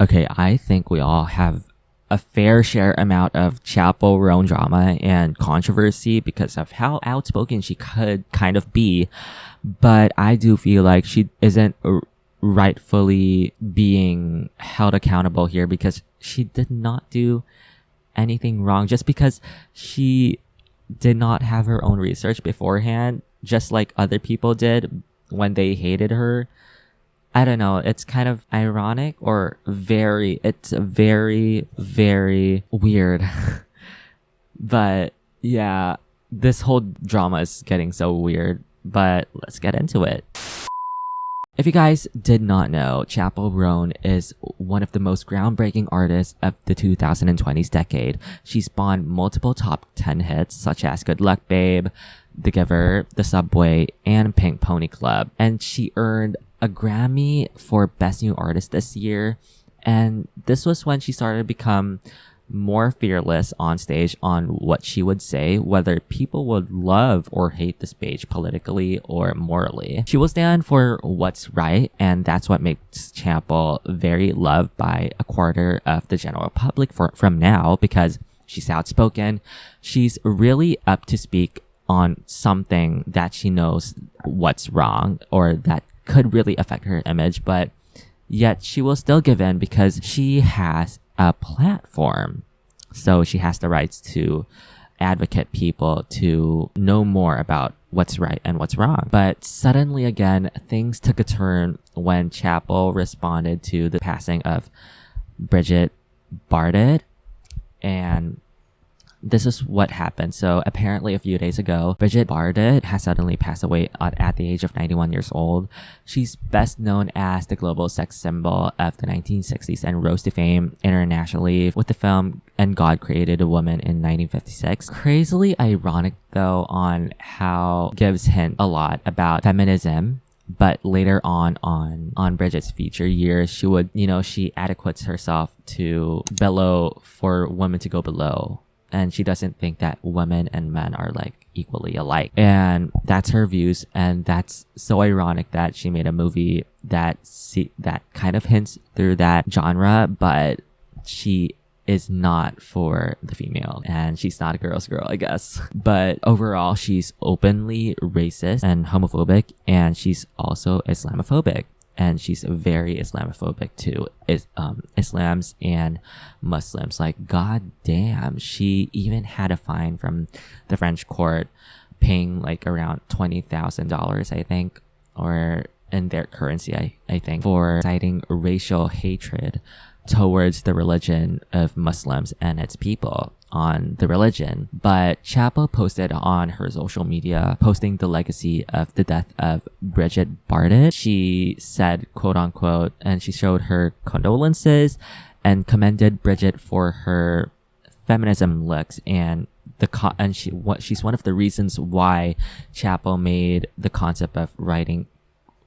Okay, I think we all have a fair share amount of chappell roan drama and controversy because of how outspoken she could kind of be. But I do feel like she isn't rightfully being held accountable here because she did not do anything wrong. Just because she did not have her own research beforehand, just like other people did when they hated her. I don't know. It's kind of ironic or it's very, very weird. But yeah, this whole drama is getting so weird, but let's get into it. If you guys did not know, Chappell Roan is one of the most groundbreaking artists of the 2020s decade. She spawned multiple top 10 hits such as Good Luck Babe, The Giver, The Subway, and Pink Pony Club. And she earned a Grammy for Best New Artist this year. And this was when she started to become more fearless on stage on what she would say, whether people would love or hate the speech politically or morally. She will stand for what's right, and that's what makes Chappell very loved by a quarter of the general public from now, because she's outspoken. She's really up to speak on something that she knows what's wrong or that could really affect her image, but yet she will still give in because she has a platform. So she has the rights to advocate people to know more about what's right and what's wrong. But suddenly again, things took a turn when Chappell responded to the passing of Brigitte Bardot, and this is what happened. So apparently a few days ago, Brigitte Bardot has suddenly passed away at the age of 91 years old. She's best known as the global sex symbol of the 1960s and rose to fame internationally with the film And God Created a Woman in 1956. Crazily ironic though on how gives hint a lot about feminism. But later on Bridget's future years, she adequates herself to below for women to go below. And she doesn't think that women and men are like equally alike. And that's her views. And that's so ironic that she made a movie that kind of hints through that genre, but she is not for the female and she's not a girl's girl, I guess. But overall, she's openly racist and homophobic, and she's also Islamophobic. And she's very Islamophobic to Islams and Muslims. Like, god damn, she even had a fine from the French court paying like around $20,000, I think, or in their currency, I think, for citing racial hatred towards the religion of Muslims and its people on the religion. But Chappell posted on her social media, posting the legacy of the death of Brigitte Bardot. She said, quote unquote, and she showed her condolences and commended Brigitte for her feminism looks and she's one of the reasons why Chappell made the concept of writing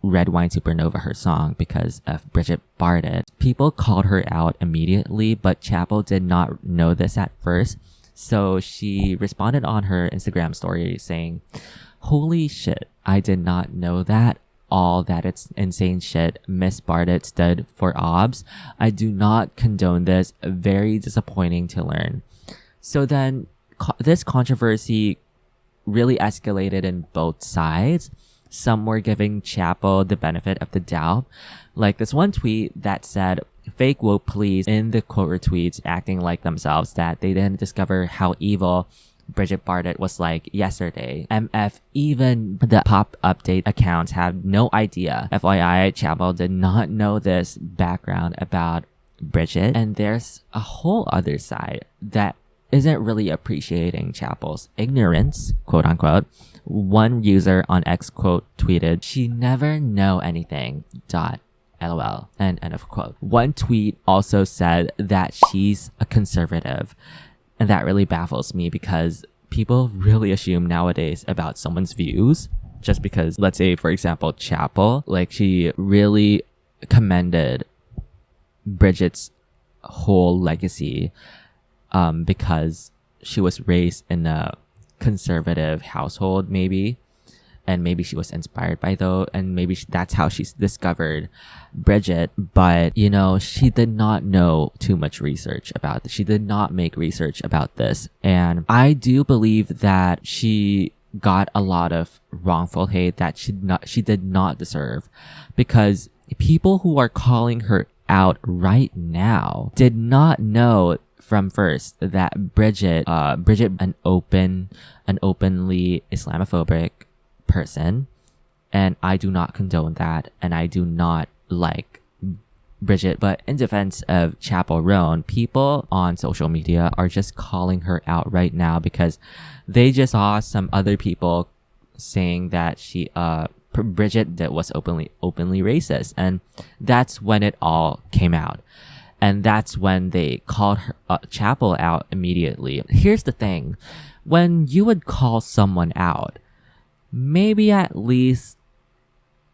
Red Wine Supernova her song, because of Brigitte Bardot. People called her out immediately, but Chappell did not know this at first. So she responded on her Instagram story saying, "Holy shit, I did not know that. All that it's insane shit. Miss Bardot stood for obs. I do not condone this. Very disappointing to learn." So then this controversy really escalated in both sides. Some were giving Chappell the benefit of the doubt. Like this one tweet that said, "Fake woke please," in the quote retweets acting like themselves that they didn't discover how evil Brigitte Bardot was like yesterday. MF, even the pop update accounts have no idea. FYI, Chappell did not know this background about Brigitte. And there's a whole other side that isn't really appreciating Chappell's ignorance, quote unquote. One user on X quote tweeted, "She never know anything, LOL, and end of quote." One tweet also said that she's a conservative, and that really baffles me because people really assume nowadays about someone's views just because, let's say for example, Chappell, like she really commended Brigitte's whole legacy because she was raised in a conservative household maybe, and maybe she was inspired by those, and maybe that's how she discovered Brigitte. But you know, she did not know too much research about this. She did not make research about this, and I do believe that she got a lot of wrongful hate that she did not deserve, because people who are calling her out right now did not know from first that Brigitte, an openly Islamophobic person, and I do not condone that, and I do not like Brigitte. But in defense of Chappell Roan, people on social media are just calling her out right now because they just saw some other people saying that Brigitte that was openly racist, and that's when it all came out. And that's when they called her, Chappell out immediately. Here's the thing. When you would call someone out, maybe at least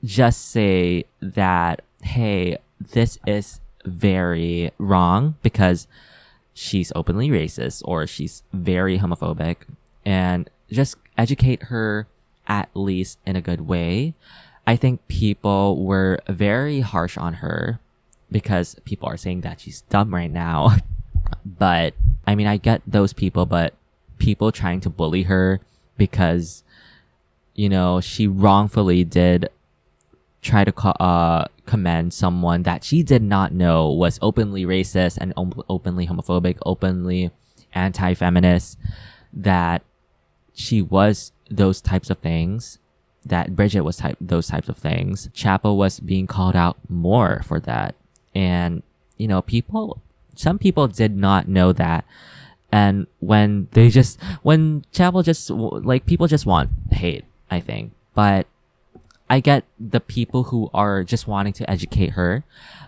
just say that, hey, this is very wrong because she's openly racist or she's very homophobic, and just educate her at least in a good way. I think people were very harsh on her because people are saying that she's dumb right now. But I mean, I get those people, but people trying to bully her because, you know, she wrongfully did try to commend someone that she did not know was openly racist and openly homophobic, openly anti-feminist, that she was those types of things, that Brigitte was those types of things. Chappell was being called out more for that. And, you know, some people did not know that. And when Chappell people just want hate, I think. But I get the people who are just wanting to educate her,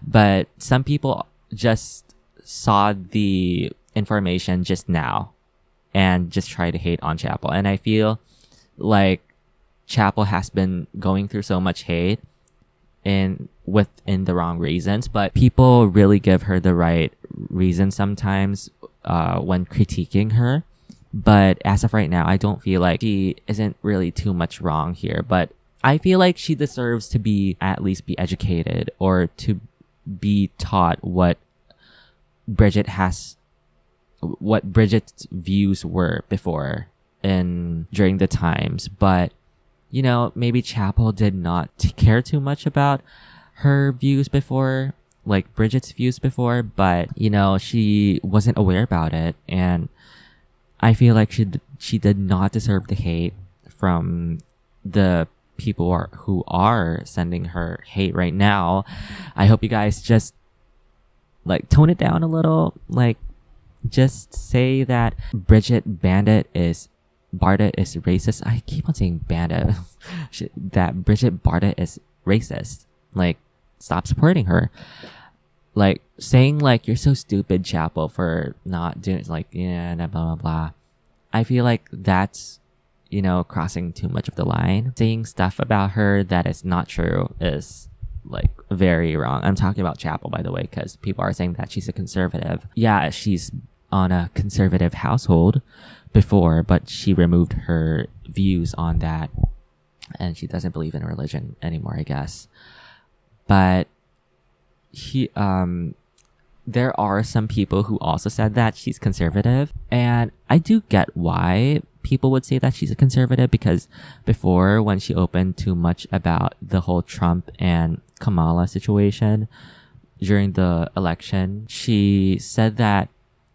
but some people just saw the information just now and just try to hate on Chappell. And I feel like Chappell has been going through so much hate within the wrong reasons, but people really give her the right reason sometimes when critiquing her. But as of right now, I don't feel like she isn't really too much wrong here, but I feel like she deserves to at least be educated, or to be taught what Brigitte's views were before during the times. But you know, maybe Chappell did not care too much about her views before, like Brigitte's views before, but you know, she wasn't aware about it, and I feel like she did not deserve the hate from the people who are sending her hate right now. I hope you guys just like tone it down a little, like just say that bardot is racist. I keep on saying bandit. That Brigitte Bardot is racist. Like, stop supporting her. Like, saying like, you're so stupid, Chappell, for not doing it. Like, yeah, blah, blah, blah. I feel like that's, you know, crossing too much of the line. Saying stuff about her that is not true is like very wrong. I'm talking about Chappell, by the way, because people are saying that she's a conservative. Yeah, she's on a conservative household before, but she removed her views on that, and she doesn't believe in religion anymore, I guess. But there are some people who also said that she's conservative, and I do get why people would say that she's a conservative, because before, when she opened too much about the whole Trump and Kamala situation during the election, she said that,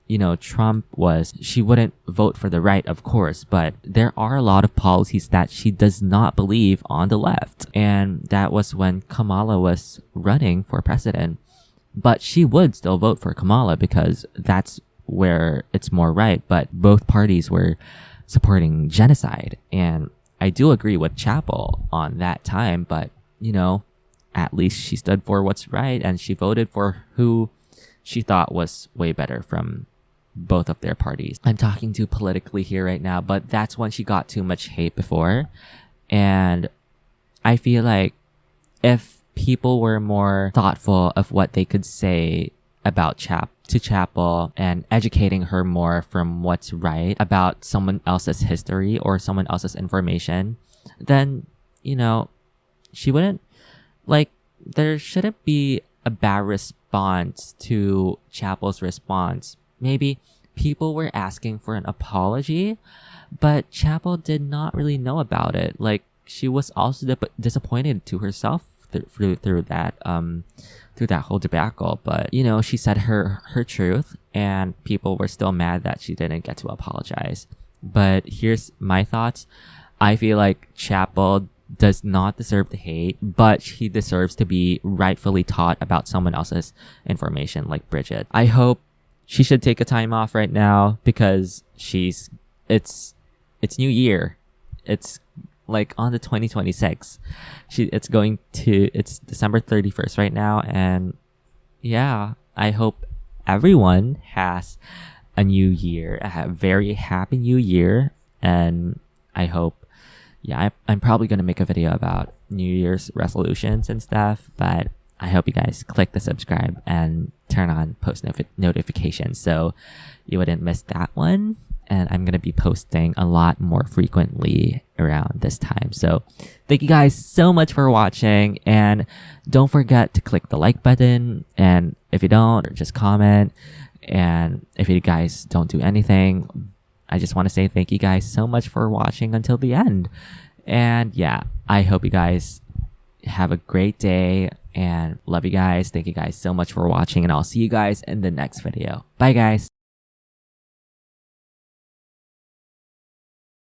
you know, she wouldn't vote for the right, of course, but there are a lot of policies that she does not believe on the left. And that was when Kamala was running for president. But she would still vote for Kamala because that's where it's more right. But both parties were supporting genocide. And I do agree with Chappell on that time, but, you know, at least she stood for what's right, and she voted for who she thought was way better from both of their parties. I'm talking too politically here right now, but that's when she got too much hate before. And I feel like if people were more thoughtful of what they could say about Chappell and educating her more from what's right about someone else's history or someone else's information, then you know, she wouldn't, like, there shouldn't be a bad response to Chappell's response. Maybe people were asking for an apology, but Chappell did not really know about it. Like, she was also disappointed to herself through that whole debacle. But you know, she said her truth, and people were still mad that she didn't get to apologize. But here's my thoughts. I feel like Chappell does not deserve the hate, but he deserves to be rightfully taught about someone else's information, like Brigitte. I hope she should take a time off right now, because it's New Year. It's like on the 2026. It's December 31st right now, and yeah, I hope everyone has a new year, a very happy new year. And I hope, I'm probably going to make a video about New Year's resolutions and stuff, but I hope you guys click the subscribe and turn on post notifications so you wouldn't miss that one. And I'm going to be posting a lot more frequently around this time. So thank you guys so much for watching, and don't forget to click the like button. And if you don't, just comment. And if you guys don't do anything, I just want to say thank you guys so much for watching until the end. And yeah, I hope you guys have a great day, and love you guys. Thank you guys so much for watching, and I'll see you guys in the next video. Bye guys.